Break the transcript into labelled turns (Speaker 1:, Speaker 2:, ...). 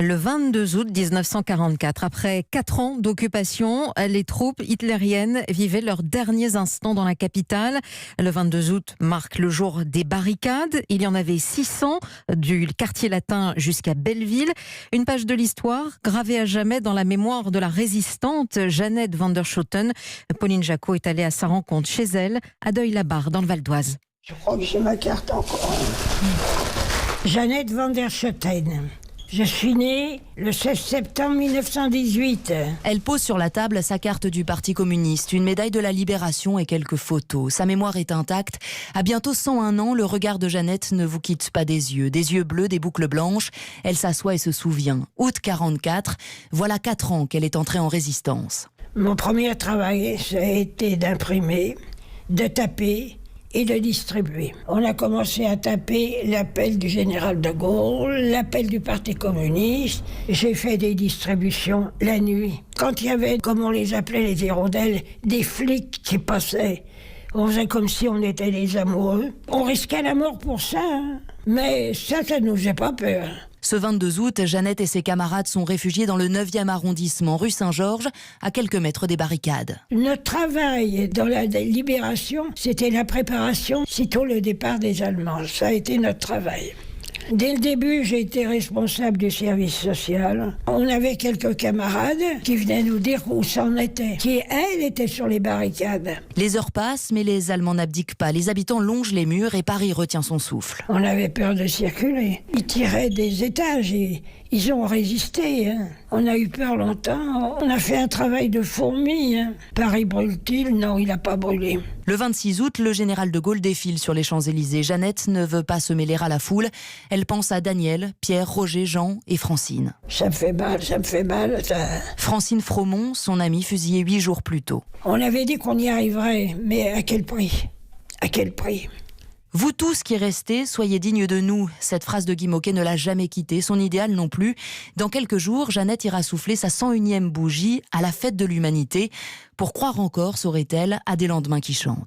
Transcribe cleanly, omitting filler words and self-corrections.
Speaker 1: Le 22 août 1944, après 4 ans d'occupation, les troupes hitlériennes vivaient leurs derniers instants dans la capitale. Le 22 août marque le jour des barricades. Il y en avait 600 du quartier latin jusqu'à Belleville. Une page de l'histoire gravée à jamais dans la mémoire de la résistante Jeannette van der Schoten. Pauline Jacot est allée à sa rencontre chez elle, à Deuil-la-Barre, dans le Val d'Oise.
Speaker 2: Je crois que j'ai ma carte encore. Jeannette van der Schoten. Je suis née le 16 septembre 1918.
Speaker 3: Elle pose sur la table sa carte du Parti communiste, une médaille de la Libération et quelques photos. Sa mémoire est intacte. À bientôt 101 ans, le regard de Jeannette ne vous quitte pas des yeux bleus, des boucles blanches. Elle s'assoit et se souvient. Août 44, voilà 4 ans qu'elle est entrée en résistance.
Speaker 2: Mon premier travail, ça a été d'imprimer, de taper et de distribuer. On a commencé à taper l'appel du général de Gaulle, l'appel du Parti communiste. J'ai fait des distributions la nuit. Quand il y avait, comme on les appelait les hirondelles, des flics qui passaient, on faisait comme si on était des amoureux. On risquait la mort pour ça, hein. Mais ça ne nous faisait pas peur.
Speaker 3: Ce 22 août, Jeannette et ses camarades sont réfugiés dans le 9e arrondissement, rue Saint-Georges, à quelques mètres des barricades.
Speaker 2: Notre travail dans la libération, c'était la préparation, sitôt le départ des Allemands. Ça a été notre travail. Dès le début, j'ai été responsable du service social. On avait quelques camarades qui venaient nous dire où ça en était, qui, elles, étaient sur les barricades.
Speaker 3: Les heures passent, mais les Allemands n'abdiquent pas. Les habitants longent les murs et Paris retient son souffle.
Speaker 2: On avait peur de circuler. Ils tiraient des étages et ils ont résisté, hein. On a eu peur longtemps. On a fait un travail de fourmi, hein. Paris brûle-t-il? Non, il n'a pas brûlé.
Speaker 3: Le 26 août, le général de Gaulle défile sur les Champs-Élysées. Jeannette ne veut pas se mêler à la foule. Elle pense à Daniel, Pierre, Roger, Jean et Francine.
Speaker 2: Ça me fait mal, ça...
Speaker 3: Francine Fromont, son amie, fusillée 8 jours plus tôt.
Speaker 2: On avait dit qu'on y arriverait, mais à quel prix? À quel prix?
Speaker 3: Vous tous qui restez, soyez dignes de nous. Cette phrase de Guy Môquet ne l'a jamais quitté, son idéal non plus. Dans quelques jours, Jeannette ira souffler sa 101e bougie à la fête de l'humanité. Pour croire encore, saurait-elle, à des lendemains qui chantent.